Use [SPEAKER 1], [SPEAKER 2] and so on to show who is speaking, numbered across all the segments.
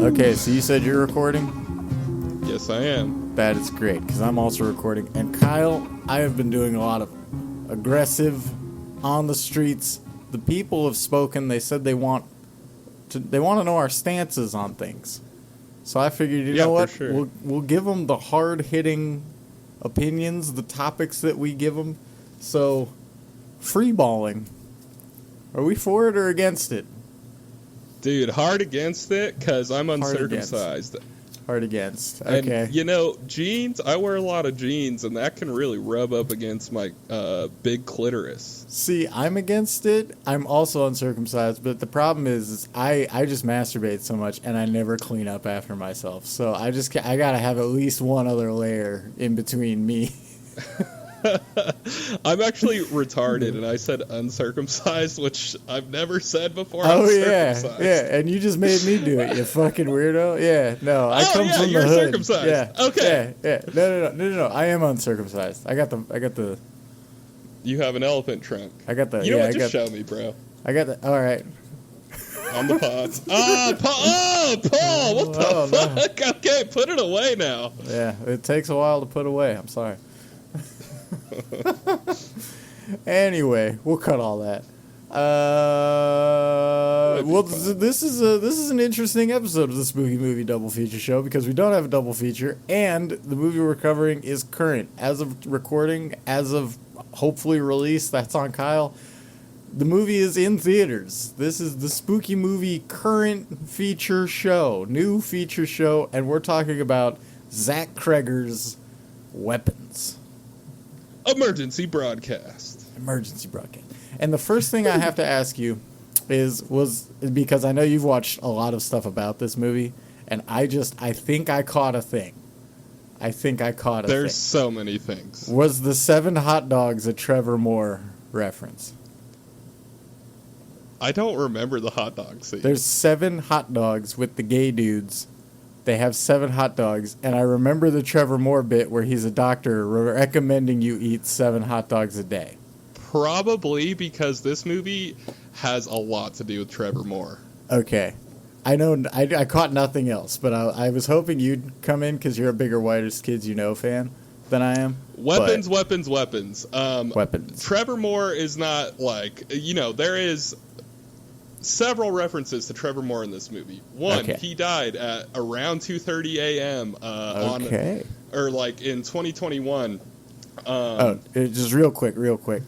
[SPEAKER 1] Okay, so you said you're recording?
[SPEAKER 2] Yes, I am.
[SPEAKER 1] That is great, because I'm also recording. And Kyle, I have been doing a lot of aggressive, on the streets. The people have spoken. They said they want to know our stances on things. So I figured, you know what?
[SPEAKER 2] Sure.
[SPEAKER 1] We'll give them the hard-hitting opinions, the topics that we give them. So, freeballing. Are we for it or against it?
[SPEAKER 2] Dude, hard against it, because I'm uncircumcised.
[SPEAKER 1] Hard against. Okay.
[SPEAKER 2] And, you know, jeans, I wear a lot of jeans, and that can really rub up against my big clitoris.
[SPEAKER 1] See, I'm against it. I'm also uncircumcised, but the problem is I just masturbate so much, and I never clean up after myself. So I gotta have at least one other layer in between me.
[SPEAKER 2] I'm actually retarded, and I said uncircumcised, which I've never said before.
[SPEAKER 1] Oh, yeah, and you just made me do it, you fucking weirdo. Yeah, no, I come from the hood.
[SPEAKER 2] Circumcised.
[SPEAKER 1] Yeah,
[SPEAKER 2] okay.
[SPEAKER 1] Yeah. No, I am uncircumcised. I got the.
[SPEAKER 2] You have an elephant trunk.
[SPEAKER 1] I got the.
[SPEAKER 2] You know what? Just show me, bro.
[SPEAKER 1] I got the. All right.
[SPEAKER 2] On the pods. Paul, what the fuck? No. Okay, put it away now.
[SPEAKER 1] Yeah, it takes a while to put away. I'm sorry. Anyway, we'll cut all that. This is an interesting episode of the Spooky Movie Double Feature Show because we don't have a double feature, and the movie we're covering is current as of recording, as of hopefully release. That's on Kyle. The movie is in theaters. This is the Spooky Movie current feature show, new feature show, and we're talking about Zach Cregger's Weapons.
[SPEAKER 2] Emergency broadcast.
[SPEAKER 1] And the first thing I have to ask you was because I know you've watched a lot of stuff about this movie, and I think I caught a thing. There's
[SPEAKER 2] so many things.
[SPEAKER 1] Was the 7 hot dogs a Trevor Moore reference?
[SPEAKER 2] I don't remember the hot dog scene.
[SPEAKER 1] There's 7 hot dogs with the gay dudes. They have 7 hot dogs, and I remember the Trevor Moore bit where he's a doctor recommending you eat 7 hot dogs a day.
[SPEAKER 2] Probably because this movie has a lot to do with Trevor Moore.
[SPEAKER 1] Okay. I know I caught nothing else, but I was hoping you'd come in because you're a bigger Whitest Kids You Know fan than I am.
[SPEAKER 2] Weapons.
[SPEAKER 1] Weapons.
[SPEAKER 2] Trevor Moore is not like, there is several references to Trevor Moore in this movie. One, He died at around 2:30 a.m. In 2021.
[SPEAKER 1] Just real quick.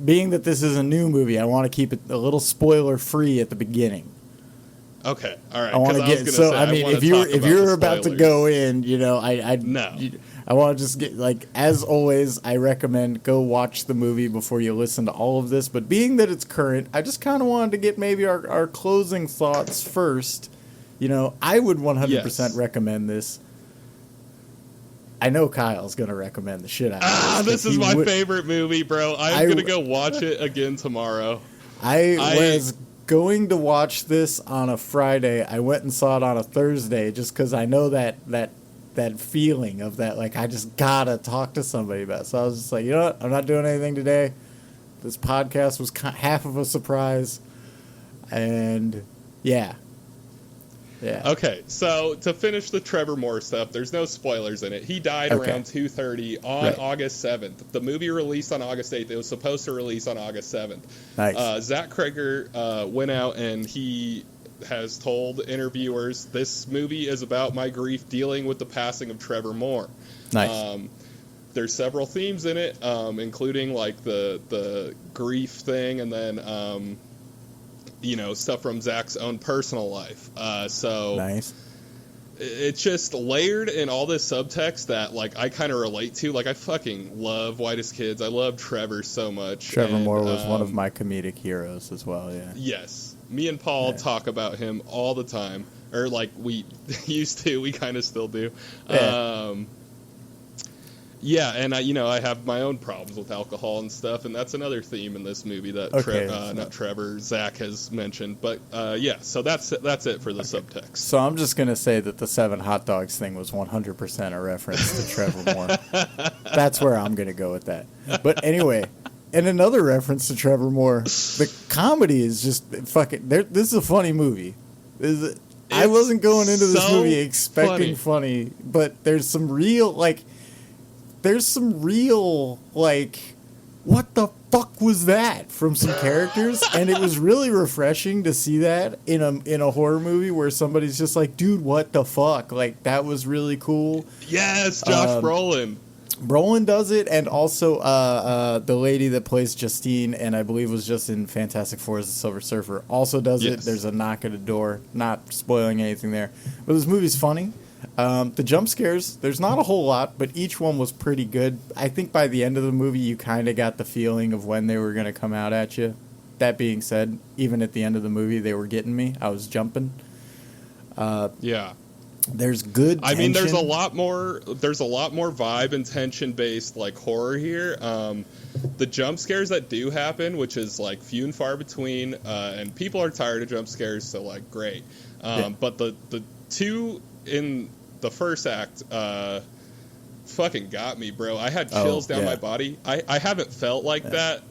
[SPEAKER 1] Being that this is a new movie, I want to keep it a little spoiler free at the beginning.
[SPEAKER 2] Okay, all right.
[SPEAKER 1] I want to get if you're about to go in, I want to just get, as always, I recommend go watch the movie before you listen to all of this. But being that it's current, I just kind of wanted to get maybe our closing thoughts first. I would 100% recommend this. I know Kyle's going to recommend the shit out of this.
[SPEAKER 2] This is my favorite movie, bro. I'm going to go watch it again tomorrow.
[SPEAKER 1] I was going to watch this on a Friday. I went and saw it on a Thursday just because I know that feeling of that, I just gotta talk to somebody about it. So I was just like, you know what? I'm not doing anything today. This podcast was half of a surprise. And, yeah.
[SPEAKER 2] Okay, so to finish the Trevor Moore stuff, there's no spoilers in it. He died around 2:30 on August 7th. The movie released on August 8th. It was supposed to release on August 7th.
[SPEAKER 1] Nice.
[SPEAKER 2] Zach Cregger went out and he has told interviewers, this movie is about my grief dealing with the passing of Trevor Moore.
[SPEAKER 1] Nice.
[SPEAKER 2] There's several themes in it, including the grief thing, and then stuff from Zach's own personal life.
[SPEAKER 1] Nice.
[SPEAKER 2] It's just layered in all this subtext that I kind of relate to. I fucking love Whitest Kids. I love Trevor so much.
[SPEAKER 1] Trevor Moore was one of my comedic heroes as well. Yeah.
[SPEAKER 2] Yes. Me and Paul talk about him all the time, or we used to. We kind of still do. Yeah. And I have my own problems with alcohol and stuff, and that's another theme in this movie that Zach has mentioned. But so that's it for the subtext.
[SPEAKER 1] So I'm just gonna say that the 7 hot dogs thing was 100% a reference to Trevor Moore. That's where I'm gonna go with that. But anyway. And another reference to Trevor Moore, the comedy is just fucking. This is a funny movie. I wasn't going into this
[SPEAKER 2] so
[SPEAKER 1] movie expecting funny, but there's some real, like, what the fuck was that from some characters? And it was really refreshing to see that in a horror movie where somebody's just like, dude, what the fuck? Like, that was really cool.
[SPEAKER 2] Yes, Josh Brolin.
[SPEAKER 1] Brolin does it, and also the lady that plays Justine, and I believe was just in Fantastic Four as the Silver Surfer, also does it. There's a knock at a door, not spoiling anything there. But this movie's funny. The jump scares, there's not a whole lot, but each one was pretty good. I think by the end of the movie, you kind of got the feeling of when they were going to come out at you. That being said, even at the end of the movie, they were getting me. I was jumping.
[SPEAKER 2] Yeah.
[SPEAKER 1] There's good tension.
[SPEAKER 2] I mean, there's a lot more vibe and tension based like horror here. The jump scares that do happen, which is like few and far between, and people are tired of jump scares, so like great. But the two in the first act fucking got me, bro. I had chills down my body. I haven't felt like that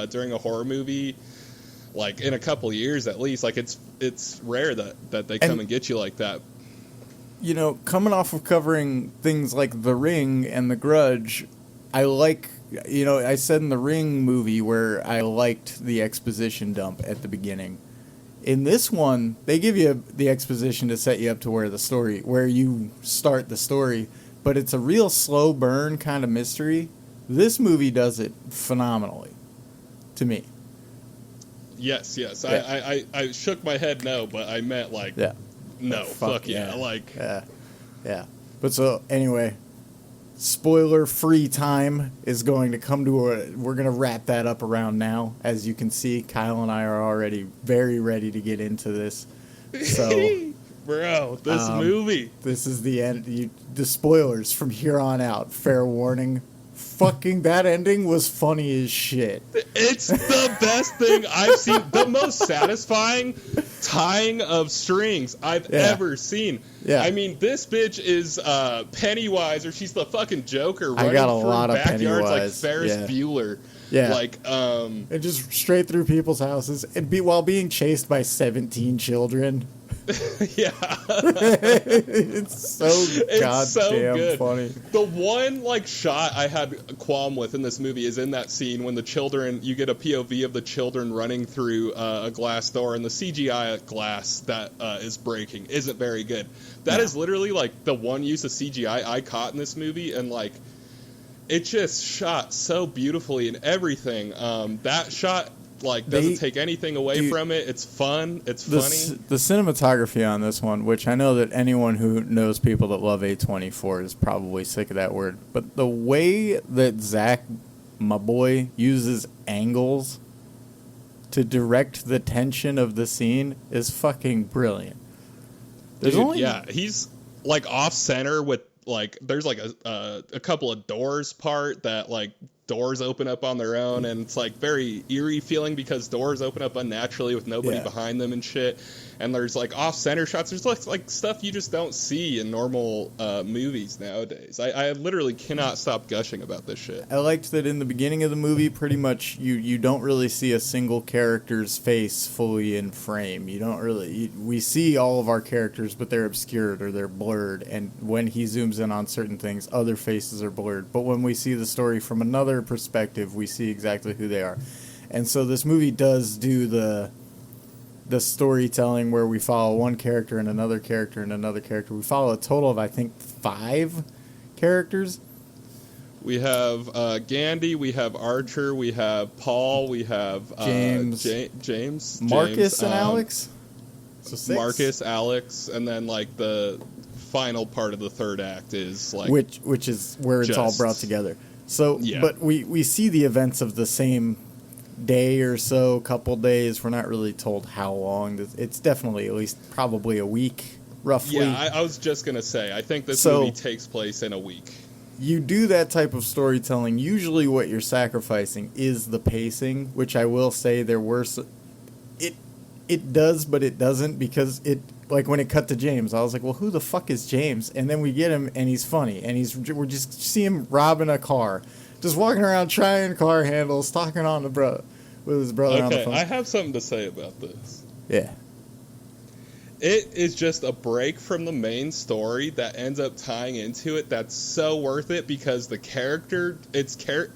[SPEAKER 2] during a horror movie like in a couple years at least. Like it's rare that they come and get you like that.
[SPEAKER 1] You know, coming off of covering things like The Ring and The Grudge, I said in The Ring movie where I liked the exposition dump at the beginning. In this one, they give you the exposition to set you up to where you start the story, but it's a real slow burn kind of mystery. This movie does it phenomenally, to me.
[SPEAKER 2] Yes. Yeah. I shook my head no, but I meant like... Yeah. No, fuck yeah. Like,
[SPEAKER 1] yeah. But so anyway, spoiler-free time is going to come to we're going to wrap that up around now. As you can see, Kyle and I are already very ready to get into this. So,
[SPEAKER 2] bro, this movie.
[SPEAKER 1] This is the end. The spoilers from here on out. Fair warning. Fucking that ending was funny as shit.
[SPEAKER 2] It's the best thing I've seen. The most satisfying tying of strings I've ever seen. Yeah. I mean, this bitch is Pennywise, or she's the fucking Joker running through backyards like Ferris Bueller.
[SPEAKER 1] Yeah.
[SPEAKER 2] Like,
[SPEAKER 1] and just straight through people's houses while being chased by 17 children.
[SPEAKER 2] Yeah.
[SPEAKER 1] It's so good. Funny.
[SPEAKER 2] The one like shot I had a qualm with in this movie is in that scene when you get a POV of the children running through a glass door, and the CGI glass that is breaking isn't very good. That is literally like the one use of CGI I caught in this movie, and like it just shot so beautifully and everything. That shot doesn't take anything away from it. It's fun. It's funny.
[SPEAKER 1] The cinematography on this one, which I know that anyone who knows people that love A24 is probably sick of that word, but the way that Zach, my boy, uses angles to direct the tension of the scene is fucking brilliant.
[SPEAKER 2] He's like off center with like there's like a couple of doors part that like doors open up on their own, and it's like very eerie feeling because doors open up unnaturally with nobody behind them and shit. And there's like off center shots. There's like stuff you just don't see in normal movies nowadays. I literally cannot stop gushing about this shit.
[SPEAKER 1] I liked that in the beginning of the movie, pretty much you don't really see a single character's face fully in frame. You don't really we see all of our characters, but they're obscured or they're blurred. And when he zooms in on certain things, other faces are blurred. But when we see the story from another perspective, we see exactly who they are. And so this movie does do the storytelling where we follow one character and another character and another character. We follow a total of, I think, 5 characters.
[SPEAKER 2] We have Gandhi, we have Archer, we have Paul, we have James,
[SPEAKER 1] Marcus, and Alex. So 6.
[SPEAKER 2] Marcus, Alex, and then like the final part of the third act is like
[SPEAKER 1] which is where it's all brought together. So, but we see the events of the same day or so, couple days. We're not really told how long. It's definitely at least probably a week, roughly.
[SPEAKER 2] Yeah, I was just going to say, I think this movie takes place in a week.
[SPEAKER 1] You do that type of storytelling, usually what you're sacrificing is the pacing, which I will say there were... It does, but it doesn't, because it... Like, when it cut to James, I was like, well, who the fuck is James? And then we get him, and he's funny. And we're just see him robbing a car. Just walking around trying car handles, talking on with his brother on the phone.
[SPEAKER 2] I have something to say about this.
[SPEAKER 1] Yeah.
[SPEAKER 2] it is just a break from the main story that ends up tying into it. That's so worth it because the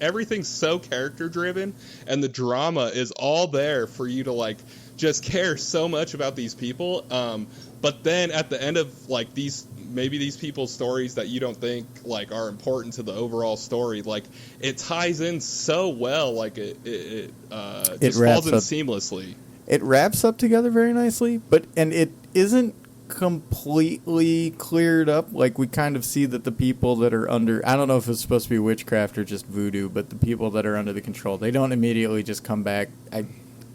[SPEAKER 2] everything's so character driven, and the drama is all there for you to like just care so much about these people. But then at the end of like these people's stories that you don't think like are important to the overall story, like it ties in so well, like it just falls in seamlessly.
[SPEAKER 1] It wraps up together very nicely, and it isn't completely cleared up. Like we kind of see that the people that are under, I don't know if it's supposed to be witchcraft or just voodoo, but the people that are under the control, they don't immediately just come back.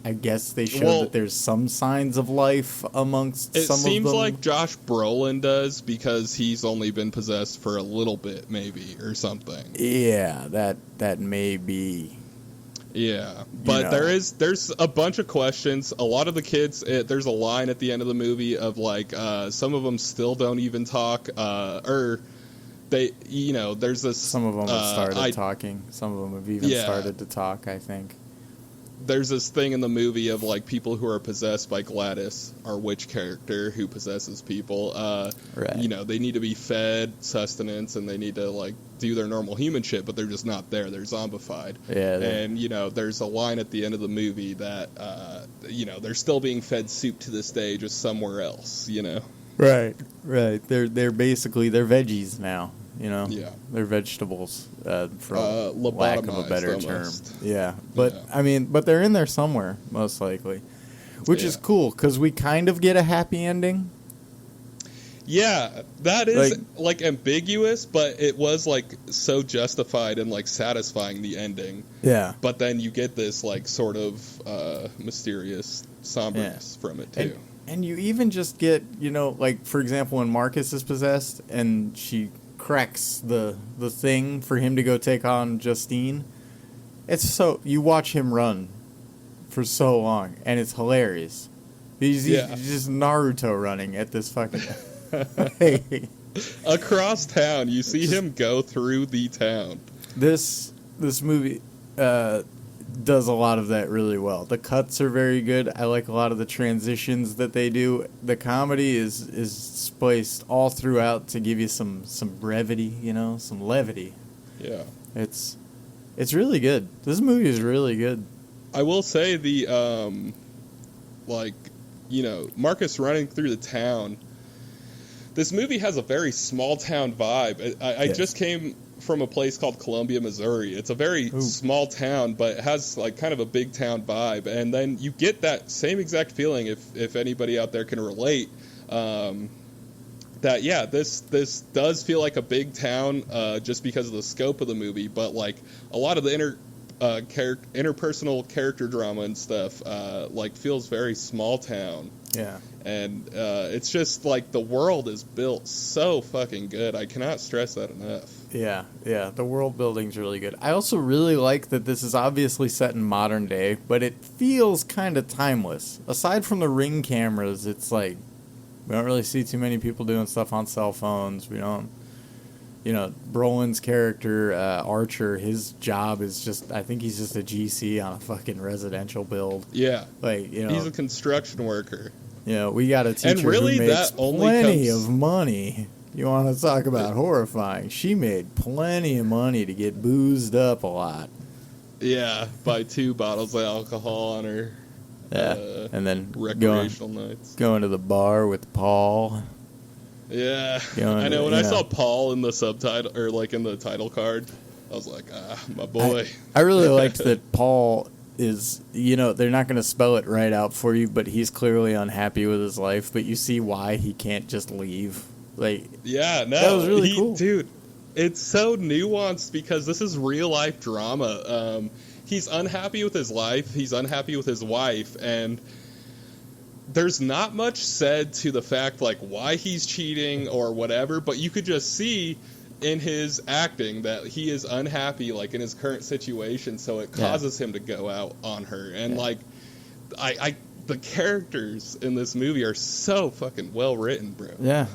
[SPEAKER 1] I guess they show that there's some signs of life amongst some of them. It seems like
[SPEAKER 2] Josh Brolin does because he's only been possessed for a little bit, maybe, or something.
[SPEAKER 1] Yeah, that may be.
[SPEAKER 2] Yeah, but there's a bunch of questions. A lot of the kids, there's a line at the end of the movie of like some of them still don't even talk, or they, there's this.
[SPEAKER 1] Some of them have started talking. Some of them have even started to talk, I think.
[SPEAKER 2] There's this thing in the movie of like people who are possessed by Gladys, our witch character who possesses people. Right. They need to be fed sustenance and they need to like do their normal human shit, but they're just not there. They're zombified. Yeah. And there's a line at the end of the movie that they're still being fed soup to this day, just somewhere else.
[SPEAKER 1] Right. They're basically veggies now.
[SPEAKER 2] Yeah.
[SPEAKER 1] They're vegetables, for lack of a better
[SPEAKER 2] almost.
[SPEAKER 1] term. Yeah, but they're in there somewhere, most likely, which is cool because we kind of get a happy ending.
[SPEAKER 2] Yeah, that is like ambiguous, but it was like so justified and like satisfying, the ending.
[SPEAKER 1] Yeah.
[SPEAKER 2] But then you get this like sort of mysterious somberness from it too.
[SPEAKER 1] And you even just get, like for example, when Marcus is possessed and she cracks the thing for him to go take on Justine. You watch him run for so long, and it's hilarious. He's just Naruto running at this fucking
[SPEAKER 2] across town. You see him go through the town.
[SPEAKER 1] This movie does a lot of that really well. The cuts are very good. I like a lot of the transitions that they do. The comedy is spaced all throughout to give you some brevity, some levity.
[SPEAKER 2] Yeah.
[SPEAKER 1] It's really good. This movie is really good.
[SPEAKER 2] I will say the Marcus running through the town. This movie has a very small town vibe. I just came from a place called Columbia, Missouri. It's a very small town, but it has like kind of a big town vibe. And then you get that same exact feeling if anybody out there can relate. This does feel like a big town just because of the scope of the movie, but like a lot of the interpersonal character drama and stuff feels very small town.
[SPEAKER 1] Yeah.
[SPEAKER 2] And it's just like the world is built so fucking good. I cannot stress that enough.
[SPEAKER 1] Yeah. The world building's really good. I also really like that this is obviously set in modern day, but it feels kind of timeless. Aside from the Ring cameras, it's like we don't really see too many people doing stuff on cell phones. We don't, Brolin's character, Archer, his job is just, I think he's just a GC on a fucking residential build.
[SPEAKER 2] Yeah.
[SPEAKER 1] He's
[SPEAKER 2] a construction worker.
[SPEAKER 1] We got a teacher who makes plenty of money. You want to talk about horrifying? She made plenty of money to get boozed up a lot.
[SPEAKER 2] Yeah, buy 2 bottles of alcohol on her.
[SPEAKER 1] And then
[SPEAKER 2] recreational nights.
[SPEAKER 1] Going to the bar with Paul.
[SPEAKER 2] Yeah, I know. When I saw Paul in the subtitle or like in the title card, I was like, my boy.
[SPEAKER 1] I really liked that Paul is, they're not going to spell it right out for you, but he's clearly unhappy with his life. But you see why he can't just leave. That was really cool,
[SPEAKER 2] dude. It's so nuanced because this is real life drama. He's unhappy with his life. He's unhappy with his wife, and there's not much said to the fact like why he's cheating or whatever. But you could just see in his acting that he is unhappy like in his current situation, so it causes him to go out on her. And the characters in this movie are so fucking well written, bro.
[SPEAKER 1] Yeah,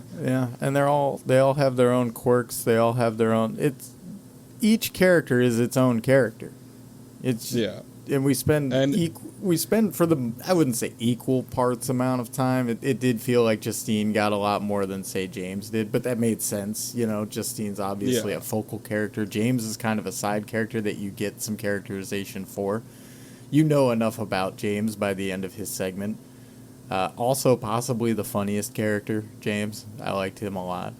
[SPEAKER 1] and they all have their own quirks. They all have their own. Each character is its own character. And we spend we spent I wouldn't say equal parts amount of time. It did feel like Justine got a lot more than, say, James did, but that made sense. You know, Justine's obviously a focal character. James is kind of a side character that you get some characterization for. You know enough about James by the end of his segment. Also, possibly the funniest character, James. I liked him a lot.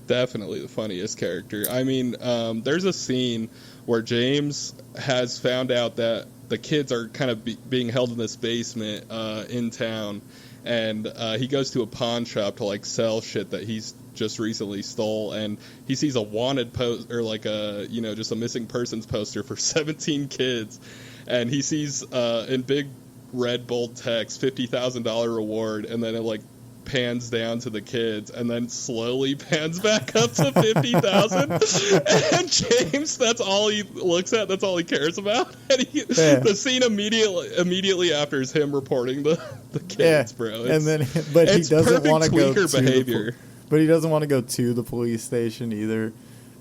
[SPEAKER 2] Definitely the funniest character. I mean, there's a scene where James has found out that the kids are kind of being held in this basement in town, and he goes to a pawn shop to like sell shit that he's just recently stole, and he sees a wanted post or like a just a missing persons poster for 17 kids, and he sees in big red bold text $50,000 reward, and then it like pans down to the kids and then slowly pans back up to 50,000 and James, that's all he looks at, that's all he cares about, and the scene immediately after is him reporting the kids, bro.
[SPEAKER 1] And then but he doesn't want to go to
[SPEAKER 2] behavior.
[SPEAKER 1] But he doesn't want to go to the police station either.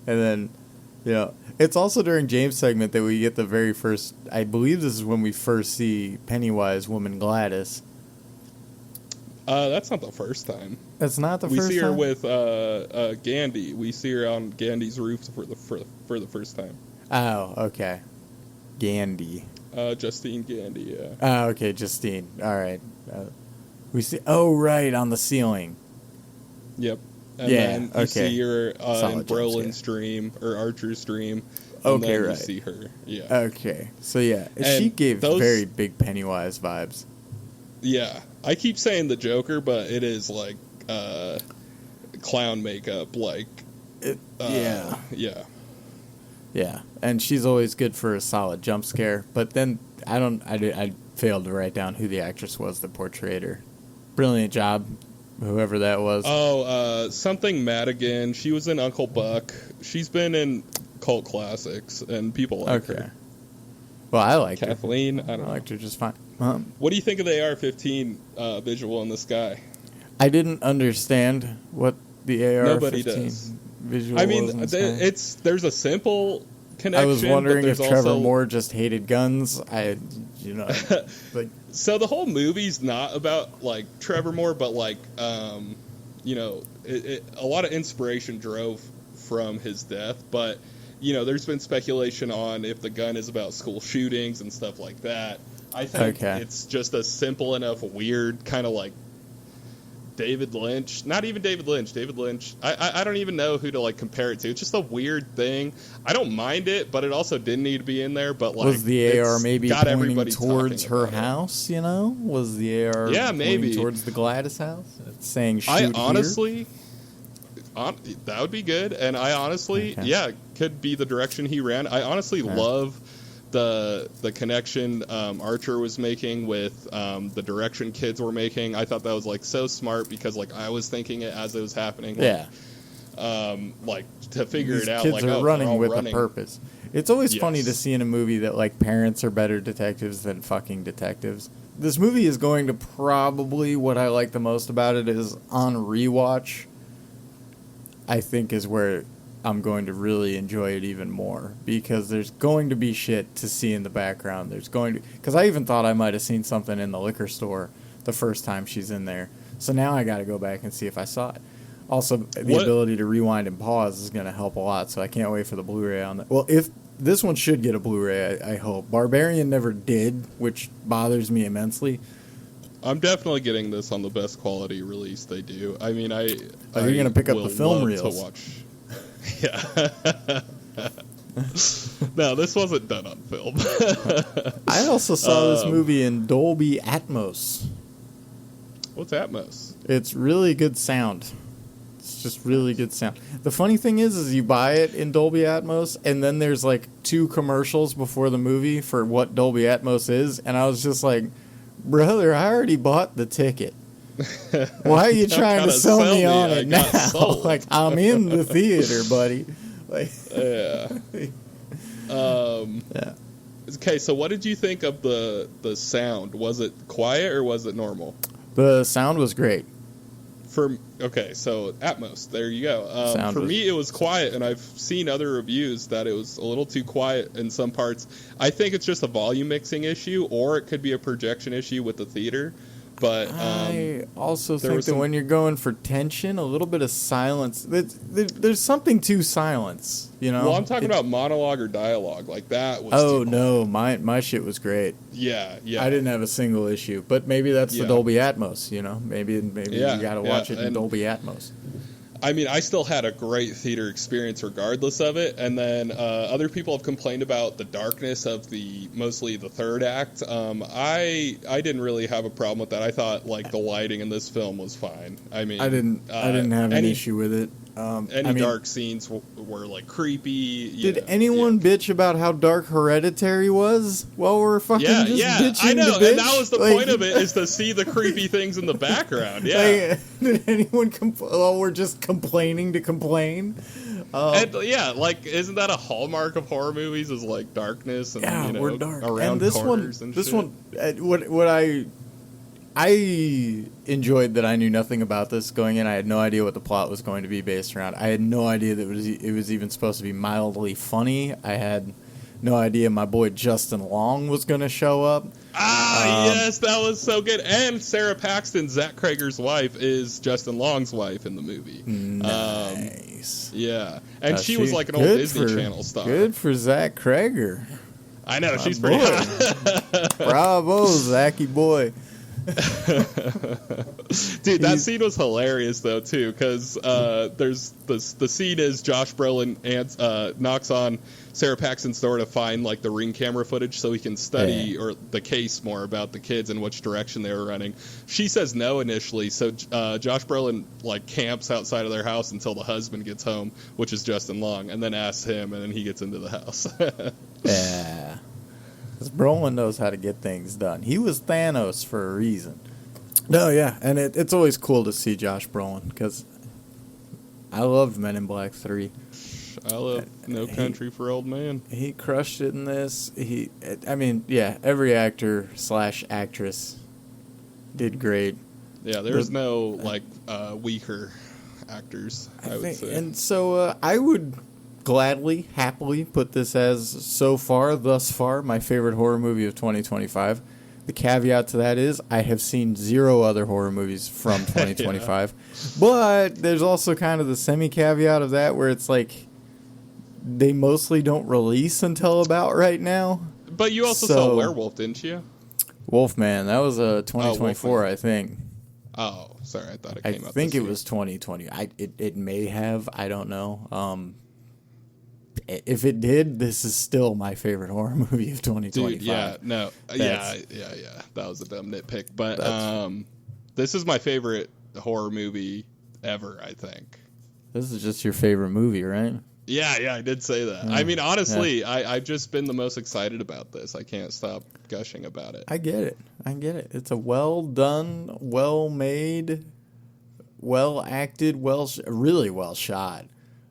[SPEAKER 1] And then it's also during James' segment that we get the very first, I believe this is when we first see Pennywise woman Gladys.
[SPEAKER 2] That's not the first time.
[SPEAKER 1] That's not the first time?
[SPEAKER 2] We see her with Gandhi. We see her on Gandhi's roof for the first time.
[SPEAKER 1] Oh, okay. Gandhi.
[SPEAKER 2] Justine Gandhi, yeah.
[SPEAKER 1] Oh, okay, Justine. All right. We see... Oh, right, on the ceiling.
[SPEAKER 2] Yep. And then you see her in Brolin's dream, or Archer's dream. And then you see her. Yeah.
[SPEAKER 1] Okay. So, yeah. She gave very big Pennywise vibes.
[SPEAKER 2] Yeah. I keep saying the Joker, but it is like clown makeup, like
[SPEAKER 1] yeah.
[SPEAKER 2] Yeah.
[SPEAKER 1] And she's always good for a solid jump scare, but then I failed to write down who the actress was that portrayed her. Brilliant job, whoever that was.
[SPEAKER 2] Something Madigan. She was in Uncle Buck. She's been in cult classics, and people like her.
[SPEAKER 1] Well, I like
[SPEAKER 2] Kathleen. I
[SPEAKER 1] liked her just fine.
[SPEAKER 2] What do you think of the AR-15 visual in the sky?
[SPEAKER 1] I didn't understand what the AR-15 visual was. I mean,
[SPEAKER 2] there's a simple connection.
[SPEAKER 1] I was wondering if Trevor Moore just hated guns.
[SPEAKER 2] So the whole movie's not about like Trevor Moore, but like a lot of inspiration drove from his death, but there's been speculation on if the gun is about school shootings and stuff like that. I think it's just a simple enough, weird kind of like David Lynch. Not even David Lynch. David Lynch. I don't even know who to like compare it to. It's just a weird thing. I don't mind it, but it also didn't need to be in there. But like,
[SPEAKER 1] was the AR maybe pointing towards her house? Was the AR pointing towards the Gladys house? It's saying shoot here?
[SPEAKER 2] Honestly. That would be good, and I honestly, could be the direction he ran. I honestly love the connection Archer was making with the direction kids were making. I thought that was like so smart because like I was thinking it as it was happening. Like to figure
[SPEAKER 1] These
[SPEAKER 2] it out.
[SPEAKER 1] Kids
[SPEAKER 2] like
[SPEAKER 1] are running with a purpose. It's always funny to see in a movie that like parents are better detectives than fucking detectives. This movie is going to probably, what I like the most about it is on rewatch, I think is where I'm going to really enjoy it even more, because there's going to be shit to see in the background. Because I even thought I might have seen something in the liquor store the first time she's in there. So now I got to go back and see if I saw it. Also, the ability to rewind and pause is going to help a lot, so I can't wait for the Blu-ray on that. Well, if this one should get a Blu-ray, I hope. Barbarian never did, which bothers me immensely.
[SPEAKER 2] I'm definitely getting this on the best quality release they do. I mean,
[SPEAKER 1] you're going to pick up the film reels.
[SPEAKER 2] To watch. Yeah. No, this wasn't done on film.
[SPEAKER 1] I also saw this movie in Dolby Atmos.
[SPEAKER 2] What's Atmos?
[SPEAKER 1] It's really good sound. It's just really good sound. The funny thing is you buy it in Dolby Atmos, and then there's like 2 commercials before the movie for what Dolby Atmos is, and I was just like, brother, I already bought the ticket. Why are you trying to sell me on it now? Like, I'm in the theater, buddy. Like,
[SPEAKER 2] yeah. Okay, so what did you think of the sound? Was it quiet or was it normal?
[SPEAKER 1] The sound was great.
[SPEAKER 2] So Atmos, there you go. For me, it was quiet, and I've seen other reviews that it was a little too quiet in some parts. I think it's just a volume mixing issue, or it could be a projection issue with the theater. But
[SPEAKER 1] I also think that when you're going for tension, a little bit of silence, there's something to silence, you know?
[SPEAKER 2] Well, I'm talking about monologue or dialogue. Like, that was too
[SPEAKER 1] no, my shit was great.
[SPEAKER 2] Yeah.
[SPEAKER 1] I didn't have a single issue, but maybe that's the Dolby Atmos, you know? Maybe you gotta watch it in Dolby Atmos.
[SPEAKER 2] I mean, I still had a great theater experience regardless of it, and then other people have complained about the darkness of mostly the third act. I didn't really have a problem with that. I thought, like, the lighting in this film was fine. I mean,
[SPEAKER 1] I didn't have an issue with it.
[SPEAKER 2] Dark scenes were like creepy.
[SPEAKER 1] Did anyone bitch about how dark Hereditary was while we're fucking bitching?
[SPEAKER 2] I know,
[SPEAKER 1] and
[SPEAKER 2] that was the point of it, is to see the creepy things in the background. Yeah.
[SPEAKER 1] Did anyone we're just complaining to complain?
[SPEAKER 2] Isn't that a hallmark of horror movies? Is like darkness and
[SPEAKER 1] we're dark
[SPEAKER 2] around
[SPEAKER 1] and
[SPEAKER 2] corners and
[SPEAKER 1] this
[SPEAKER 2] shit.
[SPEAKER 1] What I enjoyed that I knew nothing about this going in. I had no idea what the plot was going to be based around. I had no idea that it was even supposed to be mildly funny. I had no idea my boy Justin Long was going to show up.
[SPEAKER 2] Yes, that was so good. And Sarah Paxton, Zach Krager's wife, is Justin Long's wife in the movie.
[SPEAKER 1] Nice.
[SPEAKER 2] And she was like an old Disney Channel star.
[SPEAKER 1] Good for Zach Krager.
[SPEAKER 2] I know, she's pretty hot.
[SPEAKER 1] Bravo, Zachy boy.
[SPEAKER 2] Dude, that scene was hilarious though too, because there's the scene is Josh Brolin knocks on Sarah Paxton's door to find like the Ring camera footage so he can study or the case more about the kids and which direction they were running. She says no initially, so Josh Brolin like camps outside of their house until the husband gets home, which is Justin Long, and then asks him, and then he gets into the house.
[SPEAKER 1] Yeah. Because Brolin knows how to get things done. He was Thanos for a reason. No, yeah, and it's always cool to see Josh Brolin, because I loved Men in Black 3.
[SPEAKER 2] I love No Country for Old Men.
[SPEAKER 1] He crushed it in this. Every actor / actress did great.
[SPEAKER 2] Yeah, there's no, weaker actors, I would say.
[SPEAKER 1] And so I would gladly, happily put this as thus far, my favorite horror movie of 2025. The caveat to that is I have seen 0 other horror movies from 2025. But there's also kind of the semi-caveat of that where it's like they mostly don't release until about right now.
[SPEAKER 2] But you also saw Werewolf, didn't you?
[SPEAKER 1] Wolfman, that was 2024, I think.
[SPEAKER 2] Oh, sorry, I thought it came out.
[SPEAKER 1] I think it was 2020. It may have, I don't know. If it did, this is still my favorite horror movie of 2025.
[SPEAKER 2] Dude, yeah, no, yeah. That was a dumb nitpick, but this is my favorite horror movie ever, I think.
[SPEAKER 1] This is just your favorite movie, right?
[SPEAKER 2] Yeah, I did say that. I mean, honestly, I've just been the most excited about this. I can't stop gushing about it.
[SPEAKER 1] I get it. It's a well done, well made, well acted, really well shot.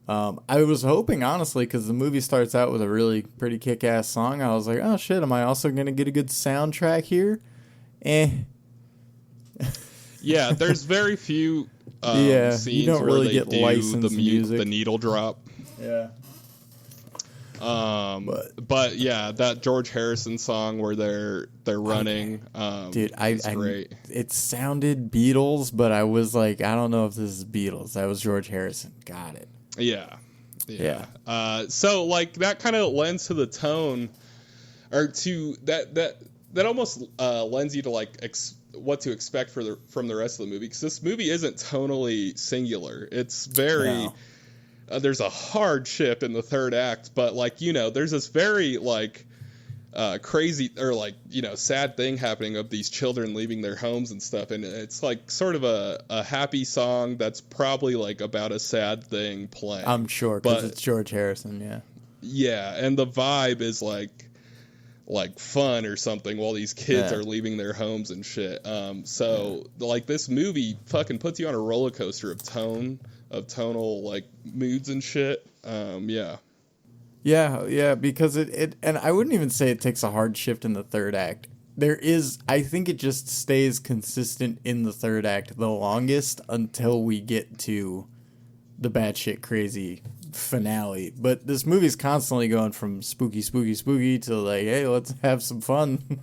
[SPEAKER 1] I was hoping, honestly, because the movie starts out with a really pretty kick-ass song. I was like, oh shit, am I also going to get a good soundtrack here?
[SPEAKER 2] Yeah, there's very few scenes
[SPEAKER 1] you don't really
[SPEAKER 2] where they
[SPEAKER 1] get licensed music.
[SPEAKER 2] The needle drop.
[SPEAKER 1] Yeah.
[SPEAKER 2] But yeah, that George Harrison song where they're running,
[SPEAKER 1] dude,
[SPEAKER 2] it's great.
[SPEAKER 1] It sounded Beatles, but I was like, I don't know if this is Beatles. That was George Harrison. Got it.
[SPEAKER 2] Yeah. So like that kind of lends to the tone, or to that almost lends you to like what to expect from the rest of the movie, because this movie isn't tonally singular. It's very there's a hard shift in the third act, but like, you know, there's this very like crazy or like, you know, sad thing happening of these children leaving their homes and stuff, and it's like sort of a happy song that's probably like about a sad thing playing.
[SPEAKER 1] I'm sure, because it's George Harrison.
[SPEAKER 2] Yeah, and the vibe is like fun or something while these kids are leaving their homes and shit. Like this movie fucking puts you on a roller coaster of tonal like moods and shit. Yeah,
[SPEAKER 1] because it and I wouldn't even say it takes a hard shift in the third act. I think it just stays consistent in the third act the longest until we get to the batshit crazy finale. But this movie's constantly going from spooky, spooky, spooky to like, hey, let's have some fun.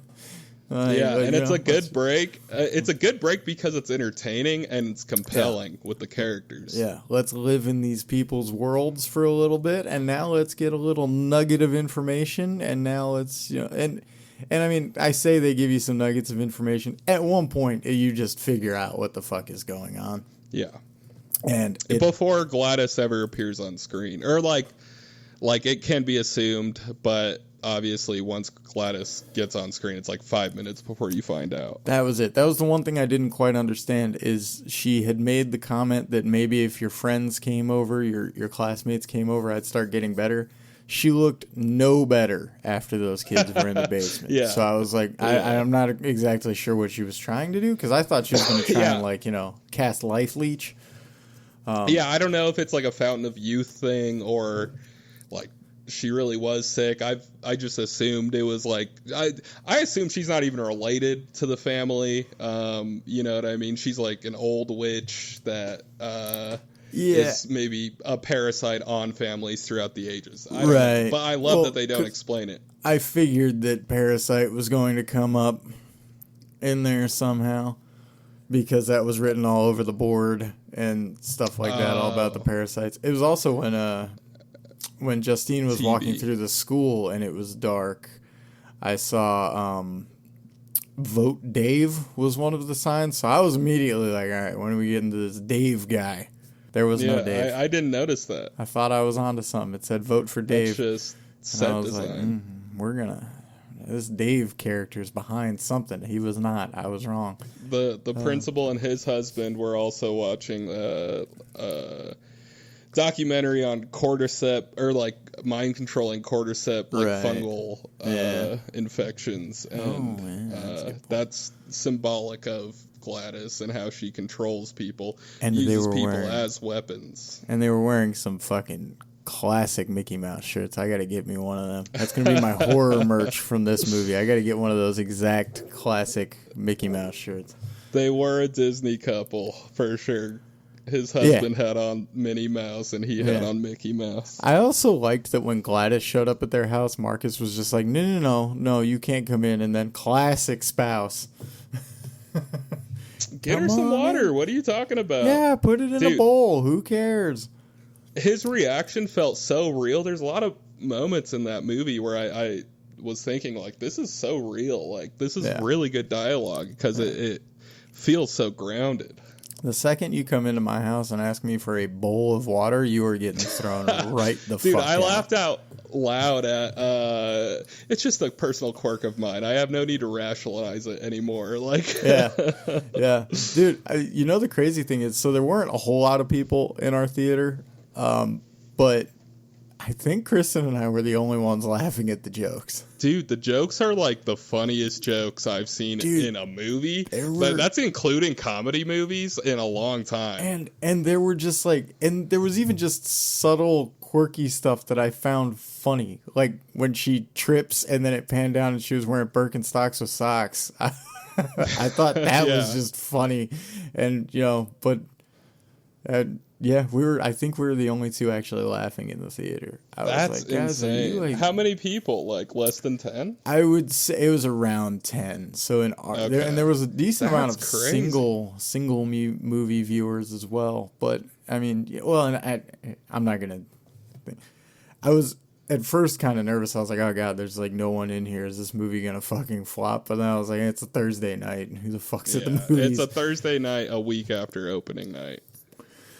[SPEAKER 2] And it's a good break. It's a good break because it's entertaining and it's compelling with the characters.
[SPEAKER 1] Yeah, let's live in these people's worlds for a little bit, and now let's get a little nugget of information, and now let's, and I mean, I say they give you some nuggets of information. At one point, you just figure out what the fuck is going on.
[SPEAKER 2] Yeah.
[SPEAKER 1] And
[SPEAKER 2] before Gladys ever appears on screen, or like it can be assumed, but obviously once Gladys gets on screen, it's like 5 minutes before you find out.
[SPEAKER 1] That was it. That was the one thing I didn't quite understand, is she had made the comment that maybe if your friends came over, your classmates came over, I'd start getting better. She looked no better after those kids were in the basement.
[SPEAKER 2] Yeah.
[SPEAKER 1] So I was like, I'm not exactly sure what she was trying to do, because I thought she was going to try and cast life leech.
[SPEAKER 2] I don't know if it's like a fountain of youth thing or like she really was sick. I just assumed it was like I assume she's not even related to the family. You know what I mean? She's like an old witch that is maybe a parasite on families throughout the ages. I don't know, but I love that they don't explain it.
[SPEAKER 1] I figured that parasite was going to come up in there somehow, because that was written all over the board and stuff like that, all about the parasites. It was also when Justine was walking through the school and it was dark, I saw Vote Dave was one of the signs. So I was immediately like, all right, when are we getting to this Dave guy? There was no Dave.
[SPEAKER 2] I didn't notice that.
[SPEAKER 1] I thought I was onto something. It said vote for Dave.
[SPEAKER 2] That's just set design.
[SPEAKER 1] Like, this Dave character's behind something. He was not. I was wrong.
[SPEAKER 2] The principal and his husband were also watching documentary on cordyceps, or like mind controlling cordyceps, like fungal infections, and that's symbolic of Gladys and how she controls people and uses people as weapons.
[SPEAKER 1] And they were wearing some fucking classic Mickey Mouse shirts. I gotta get me one of them. That's gonna be my horror merch from this movie. I gotta get one of those exact classic Mickey Mouse shirts.
[SPEAKER 2] They were a Disney couple for sure. His husband had on Minnie Mouse and he had on Mickey Mouse.
[SPEAKER 1] I also liked that when Gladys showed up at their house, Marcus was just like, no, you can't come in. And then classic spouse.
[SPEAKER 2] Get her some water. What are you talking about?
[SPEAKER 1] Yeah, put it in a bowl. Who cares?
[SPEAKER 2] His reaction felt so real. There's a lot of moments in that movie where I was thinking, like, this is so real. Like, this is really good dialogue because it feels so grounded.
[SPEAKER 1] The second you come into my house and ask me for a bowl of water, you are getting thrown right the fuck out. Dude,
[SPEAKER 2] I laughed out loud at it's just a personal quirk of mine. I have no need to rationalize it anymore. Like
[SPEAKER 1] yeah. Dude, you know the crazy thing is, so there weren't a whole lot of people in our theater, but I think Kristen and I were the only ones laughing at the jokes.
[SPEAKER 2] Dude, the jokes are like the funniest jokes I've seen in a movie. But that's including comedy movies in a long time.
[SPEAKER 1] And there were just like, and there was even just subtle, quirky stuff that I found funny. Like when she trips and then it panned down and she was wearing Birkenstocks with socks. I thought that was just funny. And, but... I think we were the only two actually laughing in the theater.
[SPEAKER 2] That's insane. How many people? Like less than 10?
[SPEAKER 1] I would say it was around 10. So and there was a decent amount of single movie viewers as well. But I mean, I'm not gonna. I was at first kind of nervous. I was like, oh god, there's like no one in here. Is this movie gonna fucking flop? But then I was like, it's a Thursday night. Who the fuck's at the movies?
[SPEAKER 2] It's a Thursday night, a week after opening night.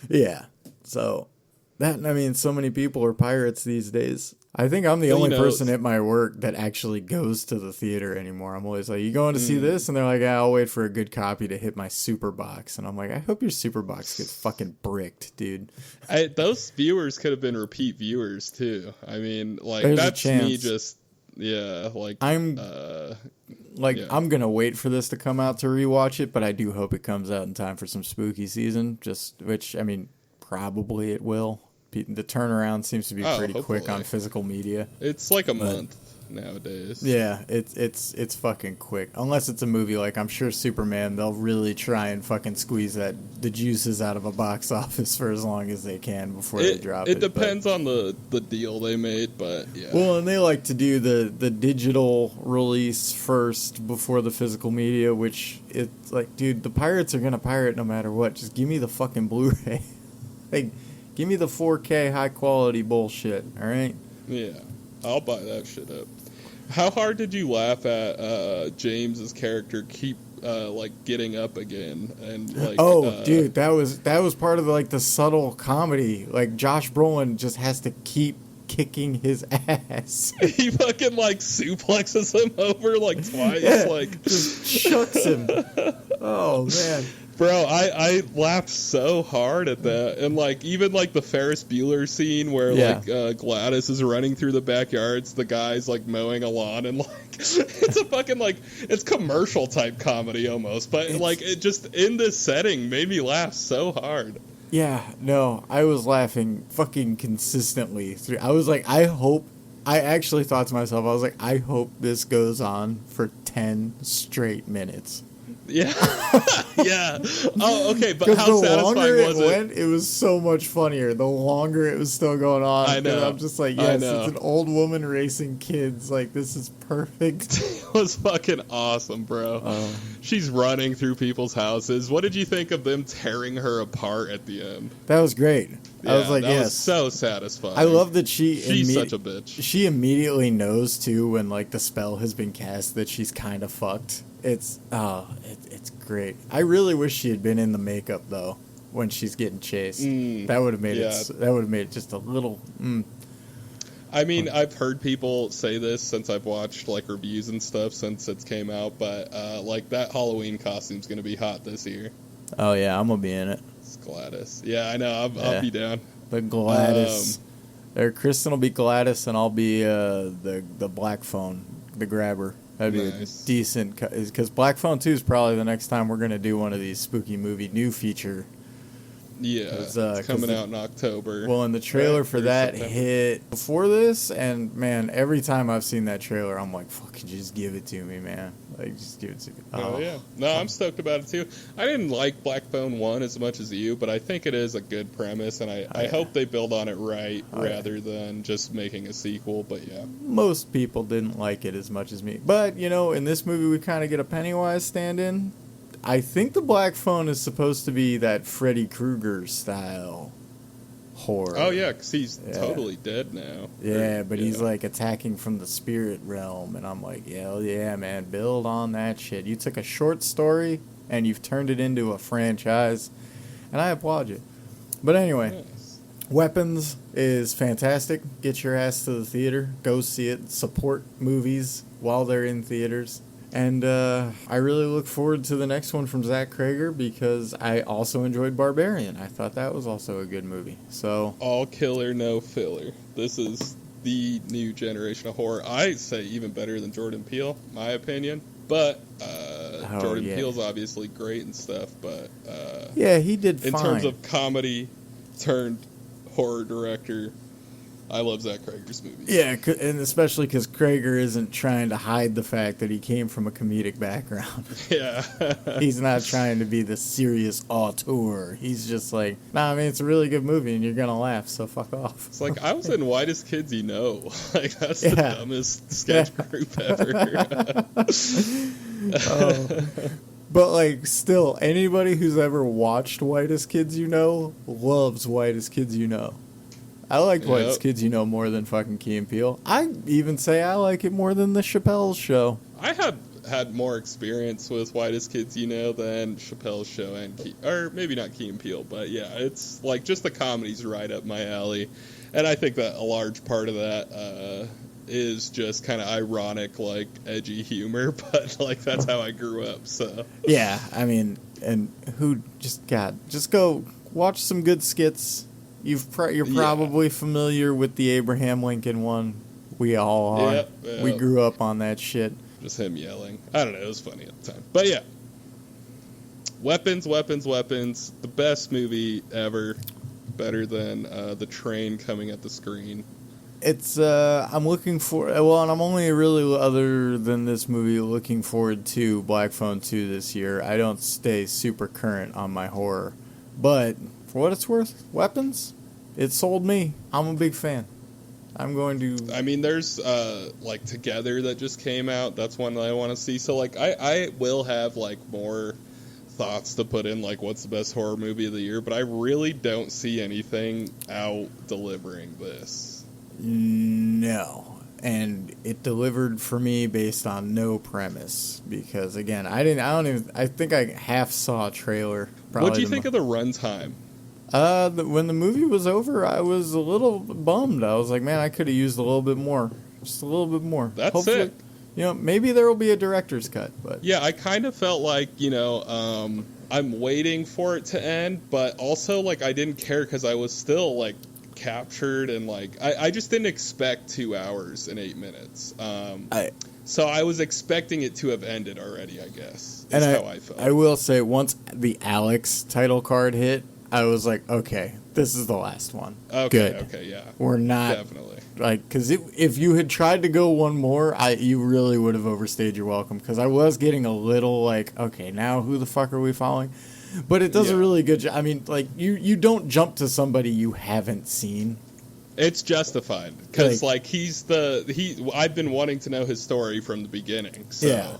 [SPEAKER 1] Yeah, so so many people are pirates these days. I think I'm the only person at my work that actually goes to the theater anymore. I'm always like, you going to see this? And they're like, I'll wait for a good copy to hit my super box. And I'm like, I hope your super box gets fucking bricked, dude.
[SPEAKER 2] Those viewers could have been repeat viewers too. I mean, like,
[SPEAKER 1] there's
[SPEAKER 2] that's me just... Yeah, like
[SPEAKER 1] I'm gonna wait for this to come out to rewatch it, but I do hope it comes out in time for some spooky season. Which I mean, probably it will. The turnaround seems to be pretty quick on physical media.
[SPEAKER 2] It's like a month. nowadays.
[SPEAKER 1] Yeah, it's fucking quick. Unless it's a movie like, I'm sure Superman, they'll really try and fucking squeeze the juices out of a box office for as long as they can before they drop it.
[SPEAKER 2] It depends on the deal they made, but yeah.
[SPEAKER 1] Well, and they like to do the digital release first before the physical media, which it's like, dude, the pirates are gonna pirate no matter what. Just give me the fucking Blu-ray. Like, give me the 4K high quality bullshit, alright?
[SPEAKER 2] Yeah, I'll buy that shit up. How hard did you laugh at James's character keep getting up again and
[SPEAKER 1] dude, that was part of the subtle comedy. Like, Josh Brolin just has to keep kicking his ass.
[SPEAKER 2] He fucking suplexes him over twice,
[SPEAKER 1] just chucks him. Oh man.
[SPEAKER 2] Bro, I laughed so hard at that. And, even, the Ferris Bueller scene where, Gladys is running through the backyards, the guy's, mowing a lawn, and, it's a fucking, it's commercial-type comedy almost. But, it just, in this setting, made me laugh so hard.
[SPEAKER 1] Yeah, no, I was laughing fucking consistently. I was like, I actually thought to myself, I was like, I hope this goes on for 10 straight minutes.
[SPEAKER 2] Yeah. Yeah. Oh, okay, but how satisfying was it?
[SPEAKER 1] It was so much funnier. The longer it was still going on.
[SPEAKER 2] I know.
[SPEAKER 1] I'm just like, yes, it's an old woman racing kids. This is perfect.
[SPEAKER 2] It was fucking awesome, bro. She's running through people's houses. What did you think of them tearing her apart at the end?
[SPEAKER 1] That was great.
[SPEAKER 2] Yeah,
[SPEAKER 1] I was like,
[SPEAKER 2] that was so satisfying.
[SPEAKER 1] I love that
[SPEAKER 2] she's such a bitch.
[SPEAKER 1] She immediately knows, too, when, the spell has been cast, that she's kind of fucked. It's great. I really wish she had been in the makeup, though, when she's getting chased. That would have made it just a little...
[SPEAKER 2] I mean, I've heard people say this since I've watched, reviews and stuff since it came out, but, that Halloween costume's going to be hot this year.
[SPEAKER 1] Oh, yeah, I'm going to be in it.
[SPEAKER 2] It's Gladys. Yeah, I know. I'll be down.
[SPEAKER 1] But Gladys... Kristen will be Gladys, and I'll be the Black Phone, the grabber. That'd be
[SPEAKER 2] nice.
[SPEAKER 1] A decent... Because Black Phone 2 is probably the next time we're going to do one of these spooky movie new feature.
[SPEAKER 2] Yeah, it's coming out in October.
[SPEAKER 1] Well, and the trailer for that hit before this, and, man, every time I've seen that trailer, I'm like, fucking just give it to me, man. Just give it to me.
[SPEAKER 2] Oh, yeah. No, I'm stoked about it, too. I didn't like Black Phone 1 as much as you, but I think it is a good premise, and I hope they build on it right rather than just making a sequel, but yeah.
[SPEAKER 1] Most people didn't like it as much as me. But, in this movie, we kind of get a Pennywise stand-in. I think the Black Phone is supposed to be that Freddy Krueger style horror.
[SPEAKER 2] Oh, yeah, because he's totally dead now.
[SPEAKER 1] Yeah, but he's, attacking from the spirit realm, and I'm like, hell yeah, man, build on that shit. You took a short story, and you've turned it into a franchise, and I applaud you. But anyway, Weapons is fantastic. Get your ass to the theater. Go see it. Support movies while they're in theaters. And I really look forward to the next one from Zach Cregger because I also enjoyed Barbarian. I thought that was also a good movie. So
[SPEAKER 2] all killer, no filler. This is the new generation of horror. I say even better than Jordan Peele, my opinion. But Jordan Peele's obviously great and stuff. But
[SPEAKER 1] yeah, he did fine.
[SPEAKER 2] In terms of comedy turned horror director, I love Zach Cregger's movies.
[SPEAKER 1] Yeah, and especially because Cregger isn't trying to hide the fact that he came from a comedic background.
[SPEAKER 2] Yeah.
[SPEAKER 1] He's not trying to be the serious auteur. He's just like, nah, I mean, it's a really good movie and you're going to laugh, so fuck off.
[SPEAKER 2] It's like, I was in Whitest Kids You Know. That's the dumbest sketch group ever.
[SPEAKER 1] But, still, anybody who's ever watched Whitest Kids You Know loves Whitest Kids You Know. I liked Whitest Kids You Know more than fucking Key and Peele. I even say I like it more than the Chappelle's Show.
[SPEAKER 2] I have had more experience with Whitest Kids You Know than Chappelle's Show or maybe not Key and Peele, but yeah, it's just the comedy's right up my alley, and I think that a large part of that is just kind of ironic, edgy humor, but that's how I grew up. So
[SPEAKER 1] yeah, I mean, and who just go watch some good skits. You're probably familiar with the Abraham Lincoln one. We all are.
[SPEAKER 2] Yep.
[SPEAKER 1] We grew up on that shit.
[SPEAKER 2] Just him yelling. I don't know. It was funny at the time. But yeah. Weapons. The best movie ever. Better than The Train coming at the screen.
[SPEAKER 1] It's I'm looking for and I'm only really other than this movie looking forward to Black Phone 2 this year. I don't stay super current on my horror, but for what it's worth, Weapons, it sold me. I'm a big fan. I'm going to.
[SPEAKER 2] I mean, there's like Together that just came out. That's one that I want to see. So like I will have like more thoughts to put in, like what's the best horror movie of the year, but I really don't see anything out delivering this.
[SPEAKER 1] No, and it delivered for me based on no premise because again, I think I half saw a trailer.
[SPEAKER 2] What do you think of the runtime?
[SPEAKER 1] When the movie was over, I was a little bummed. I was like, man, I could have used a little bit more, just a little bit more.
[SPEAKER 2] That's
[SPEAKER 1] Hopefully,
[SPEAKER 2] it.
[SPEAKER 1] You know, maybe there will be a director's cut, but
[SPEAKER 2] yeah, I kind of felt like, you know, I'm waiting for it to end, but also like I didn't care because I was still like captured and like I just didn't expect 2 hours and 8 minutes. So I was expecting it to have ended already, I guess. That's how I felt.
[SPEAKER 1] I will say, once the Alex title card hit, I was like, okay, this is the last one.
[SPEAKER 2] Okay,
[SPEAKER 1] good.
[SPEAKER 2] Okay, yeah.
[SPEAKER 1] We're not
[SPEAKER 2] definitely
[SPEAKER 1] like, because if you had tried to go one more, you really would have overstayed your welcome. Because I was getting a little like, okay, now who the fuck are we following? But it does a really good job. I mean, like, you don't jump to somebody you haven't seen.
[SPEAKER 2] It's justified because like I've been wanting to know his story from the beginning. So.
[SPEAKER 1] Yeah.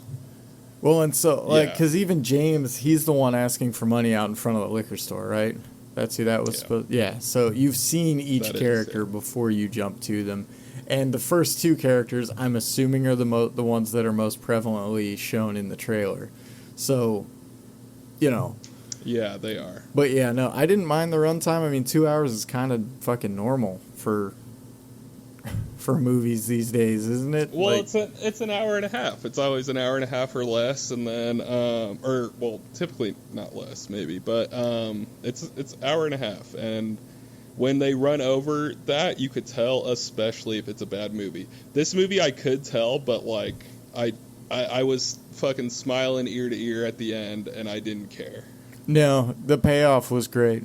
[SPEAKER 1] Well, and so like, because even James, he's the one asking for money out in front of the liquor store, right? That's who that was supposed. Yeah. So you've seen each character before you jump to them, and the first two characters, I'm assuming, are the ones that are most prevalently shown in the trailer. So, you know.
[SPEAKER 2] Yeah, they are.
[SPEAKER 1] But yeah, no, I didn't mind the runtime. I mean, 2 hours is kind of fucking normal for movies these days, isn't it?
[SPEAKER 2] Well, like, it's an hour and a half. It's always an hour and a half or less, and then typically not less, maybe, but it's hour and a half. And when they run over that, you could tell, especially if it's a bad movie. This movie I could tell, but like I was fucking smiling ear to ear at the end, and I didn't care.
[SPEAKER 1] No, the payoff was great.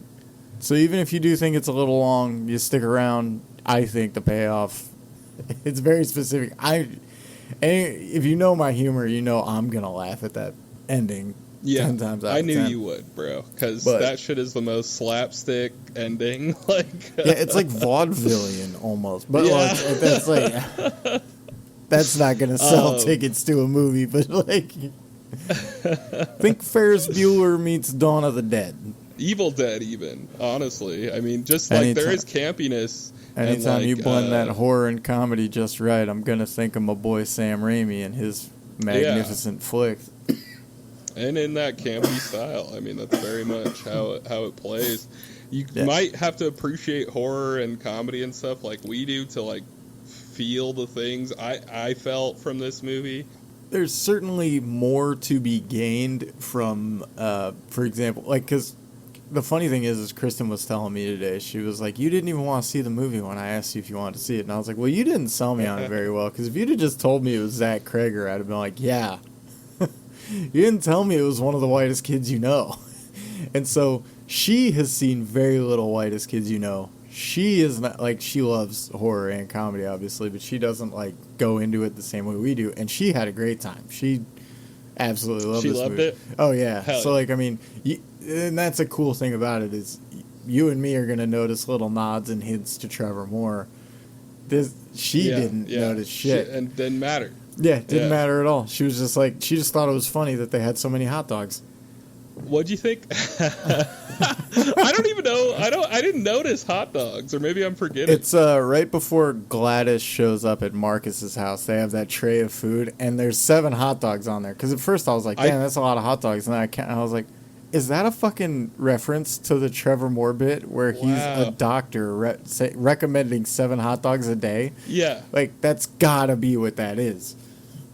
[SPEAKER 1] So even if you do think it's a little long, you stick around. I think the payoff, it's very specific. If you know my humor, you know I'm gonna laugh at that ending.
[SPEAKER 2] Yeah,
[SPEAKER 1] 10 times out
[SPEAKER 2] I
[SPEAKER 1] of
[SPEAKER 2] knew
[SPEAKER 1] 10.
[SPEAKER 2] you would, bro, because that shit is the most slapstick ending. Like,
[SPEAKER 1] yeah, it's like vaudevillian almost, but that's like that's not gonna sell tickets to a movie, but like. Think Ferris Bueller meets Dawn of the Dead.
[SPEAKER 2] Evil Dead, even, honestly. I mean, just like there is campiness.
[SPEAKER 1] Anytime like, you blend that horror and comedy just right, I'm going to think of my boy Sam Raimi and his magnificent flick.
[SPEAKER 2] And in that campy style. I mean, that's very much how it plays. You might have to appreciate horror and comedy and stuff like we do to like feel the things I felt from this movie.
[SPEAKER 1] There's certainly more to be gained from, for example, like, because the funny thing is Kristen was telling me today, she was like, you didn't even want to see the movie when I asked you if you wanted to see it. And I was like, well, you didn't sell me on it very well, because if you'd have just told me it was Zach Kreger, I'd have been like, yeah. You didn't tell me it was one of the whitest kids you know. And so she has seen very little Whitest Kids You Know. She is not, like, she loves horror and comedy, obviously, but she doesn't, like, go into it the same way we do. And she had a great time. She absolutely loved this movie. She loved it? Oh, yeah.
[SPEAKER 2] Hell
[SPEAKER 1] so, like, I mean, and that's a cool thing about it is you and me are going to notice little nods and hints to Trevor Moore. She didn't notice shit.
[SPEAKER 2] And didn't matter.
[SPEAKER 1] Yeah, it didn't matter at all. She was just like, she just thought it was funny that they had so many hot dogs.
[SPEAKER 2] What'd you think? I don't even know. I didn't notice hot dogs, or maybe I'm forgetting.
[SPEAKER 1] It's right before Gladys shows up at Marcus's house. They have that tray of food, and there's 7 hot dogs on there. Because at first I was like, damn, that's a lot of hot dogs. And then I was like, is that a fucking reference to the Trevor Moore bit where he's a doctor recommending 7 hot dogs a day?
[SPEAKER 2] Yeah.
[SPEAKER 1] Like, that's gotta be what that is.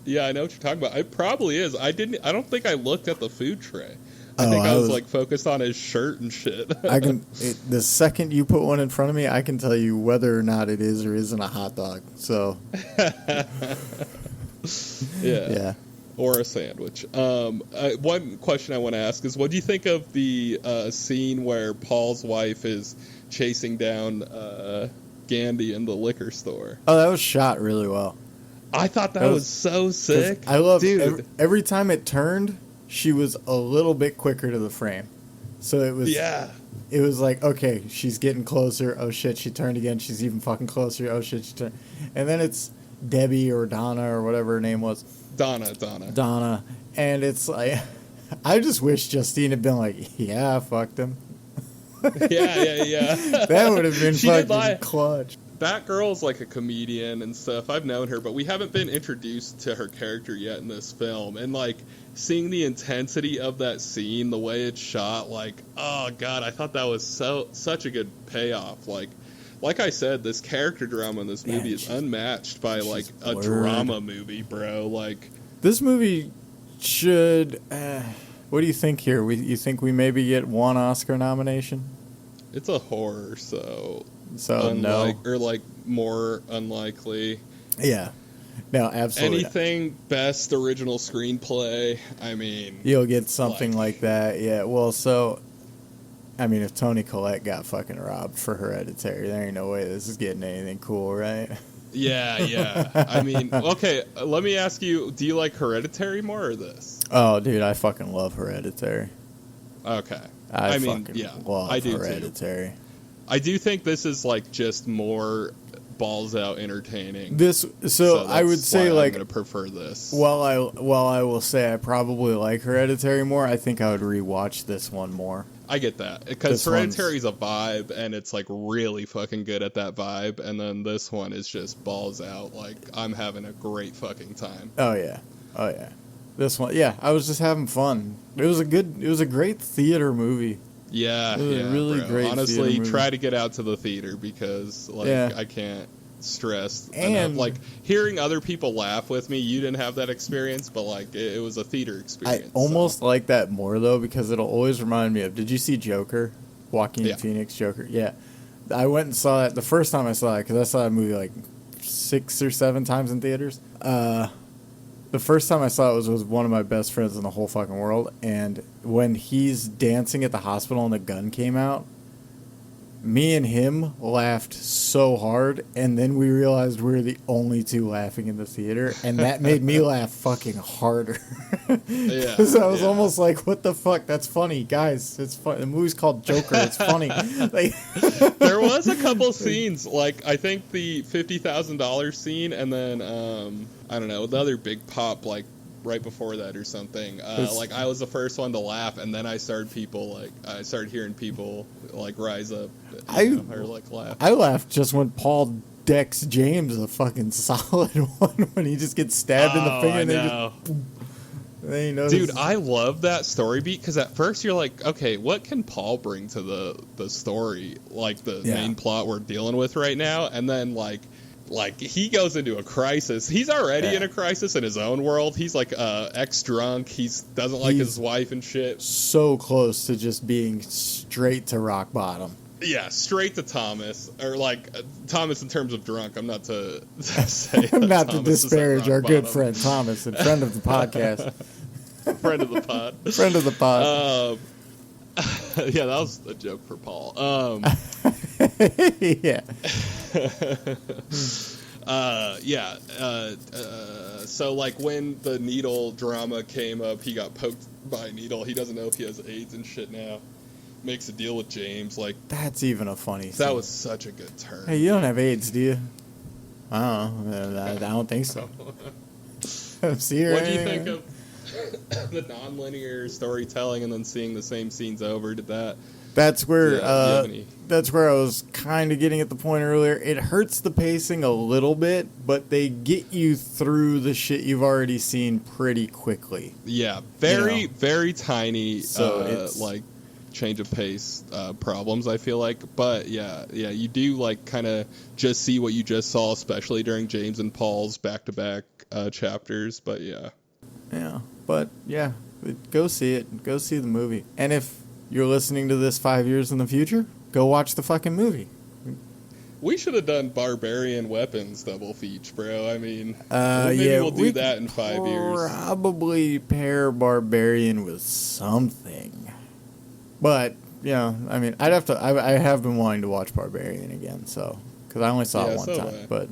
[SPEAKER 2] Yeah, I know what you're talking about. It probably is. I don't think I looked at the food tray. I think I was like focused on his shirt and shit.
[SPEAKER 1] The second you put one in front of me, I can tell you whether or not it is or isn't a hot dog. So,
[SPEAKER 2] yeah, or a sandwich. One question I want to ask is, what do you think of the scene where Paul's wife is chasing down Gandhi in the liquor store.
[SPEAKER 1] Oh, that was shot really well.
[SPEAKER 2] I thought that was so sick.
[SPEAKER 1] I love
[SPEAKER 2] dude.
[SPEAKER 1] Every time it turned, she was a little bit quicker to the frame. So it was It was like, okay, she's getting closer. Oh shit, she turned again. She's even fucking closer. Oh shit, she turned. And then it's Debbie or Donna or whatever her name was. Donna. And it's like, I just wish Justine had been like, yeah, I fucked him.
[SPEAKER 2] Yeah.
[SPEAKER 1] That would have been fucking clutch.
[SPEAKER 2] Batgirl's like a comedian and stuff. I've known her, but we haven't been introduced to her character yet in this film. And like seeing the intensity of that scene, the way it's shot, like, oh god, I thought that was such a good payoff. Like I said, this character drama in this movie is unmatched by like a drama movie, bro. Like
[SPEAKER 1] this movie should. What do you think here? You think we maybe get one Oscar nomination?
[SPEAKER 2] It's a horror, so
[SPEAKER 1] no,
[SPEAKER 2] or like more unlikely.
[SPEAKER 1] Yeah, no, absolutely.
[SPEAKER 2] Anything best original screenplay. I mean,
[SPEAKER 1] you'll get something like that. Yeah. Well, so I mean, if Toni Collette got fucking robbed for Hereditary, there ain't no way this is getting anything cool, right?
[SPEAKER 2] Yeah. I mean, okay, let me ask you, do you like Hereditary more or this?
[SPEAKER 1] Oh, dude, I fucking love Hereditary.
[SPEAKER 2] Okay.
[SPEAKER 1] I
[SPEAKER 2] love
[SPEAKER 1] Hereditary.
[SPEAKER 2] Too. I do think this is like just more balls out entertaining.
[SPEAKER 1] So I would say like
[SPEAKER 2] I'm gonna prefer this.
[SPEAKER 1] While I will say I probably like Hereditary more, I think I would rewatch this one more.
[SPEAKER 2] I get that because Hereditary's a vibe and it's like really fucking good at that vibe, and then this one is just balls out. Like I'm having a great fucking time.
[SPEAKER 1] Oh yeah. This one, I was just having fun. It was a great theater movie.
[SPEAKER 2] Yeah,
[SPEAKER 1] it was a really great.
[SPEAKER 2] Honestly, try to get out to the theater because I can't stress enough. Like hearing other people laugh with me. You didn't have that experience, but like it was a theater experience.
[SPEAKER 1] I almost like that more though because it'll always remind me of. Did you see Joker? Joaquin Phoenix Joker. Yeah, I went and saw it the first time I saw it because I saw that movie like 6 or 7 times in theaters. The first time I saw it was with one of my best friends in the whole fucking world, and when he's dancing at the hospital and the gun came out, me and him laughed so hard, and then we realized we were the only two laughing in the theater, and that made me laugh fucking harder. Because I was almost like, what the fuck? That's funny. Guys, it's fun. The movie's called Joker. It's funny. Like,
[SPEAKER 2] there was a couple scenes, like I think the $50,000 scene, and then, I don't know, the other big pop, like, right before that or something. Like I was the first one to laugh, and then I started hearing people like rise up or like laugh.
[SPEAKER 1] I laughed just when Paul decks James a fucking solid one when he just gets stabbed in the finger.
[SPEAKER 2] Dude, I love that story beat because at first you're like, okay, what can Paul bring to the story, like the main plot we're dealing with right now, and then like he goes into a crisis. He's already in a crisis in his own world. He's like ex-drunk. He doesn't like his wife and shit.
[SPEAKER 1] So close to just being straight to rock bottom.
[SPEAKER 2] Yeah, straight to Thomas. Or like Thomas in terms of drunk. I'm not to say
[SPEAKER 1] not to disparage our good friend Thomas and friend of the podcast.
[SPEAKER 2] Friend of the pod.
[SPEAKER 1] Friend of the pod.
[SPEAKER 2] Yeah, that was a joke for Paul.
[SPEAKER 1] Yeah.
[SPEAKER 2] So like when the needle drama came up, he got poked by a needle. He doesn't know if he has AIDS and shit now. Makes a deal with James. Like
[SPEAKER 1] that's even a funny.
[SPEAKER 2] That was such a good turn.
[SPEAKER 1] Hey, you don't have AIDS, do you? I don't know. I don't think so.
[SPEAKER 2] What do you think of the non-linear storytelling and then seeing the same scenes over?
[SPEAKER 1] That's where I was kind of getting at the point earlier. It hurts the pacing a little bit, but they get you through the shit you've already seen pretty quickly.
[SPEAKER 2] Yeah, very tiny, like change of pace problems, I feel like. But yeah, you do like kind of just see what you just saw, especially during James and Paul's back-to-back chapters. But yeah,
[SPEAKER 1] go see it. Go see the movie. And if you're listening to this 5 years in the future, go watch the fucking movie.
[SPEAKER 2] We should have done Barbarian Weapons double feature, bro. I mean, maybe we'll do that in 5 years.
[SPEAKER 1] Probably pair Barbarian with something. But, I mean, I have been wanting to watch Barbarian again, so because I only saw it one
[SPEAKER 2] so
[SPEAKER 1] time. But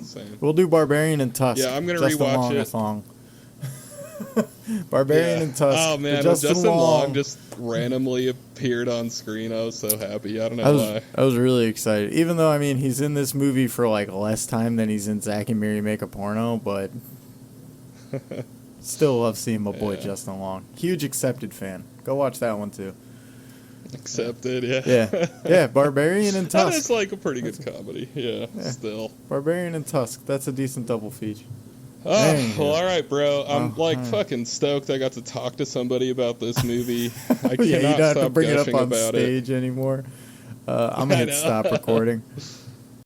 [SPEAKER 2] Same.
[SPEAKER 1] we'll do Barbarian and Tusk.
[SPEAKER 2] Yeah, I'm gonna
[SPEAKER 1] Justin
[SPEAKER 2] rewatch
[SPEAKER 1] Long
[SPEAKER 2] it.
[SPEAKER 1] A song. Barbarian and Tusk.
[SPEAKER 2] Oh man, when Justin Long just randomly appeared on screen, I was so happy. I don't know why.
[SPEAKER 1] I was really excited. Even though, I mean, he's in this movie for like less time than he's in Zack and Miri Make a Porno, but still love seeing my boy Justin Long. Huge Accepted fan. Go watch that one too.
[SPEAKER 2] Accepted, yeah.
[SPEAKER 1] Yeah, Barbarian and Tusk.
[SPEAKER 2] That is like a pretty good comedy, yeah, still.
[SPEAKER 1] Barbarian and Tusk. That's a decent double feature.
[SPEAKER 2] Oh, well, all right, bro. I'm fucking stoked I got to talk to somebody about this movie. I cannot
[SPEAKER 1] you don't have to
[SPEAKER 2] stop
[SPEAKER 1] bring it up
[SPEAKER 2] gushing
[SPEAKER 1] on
[SPEAKER 2] about
[SPEAKER 1] stage anymore. I'm going to stop recording.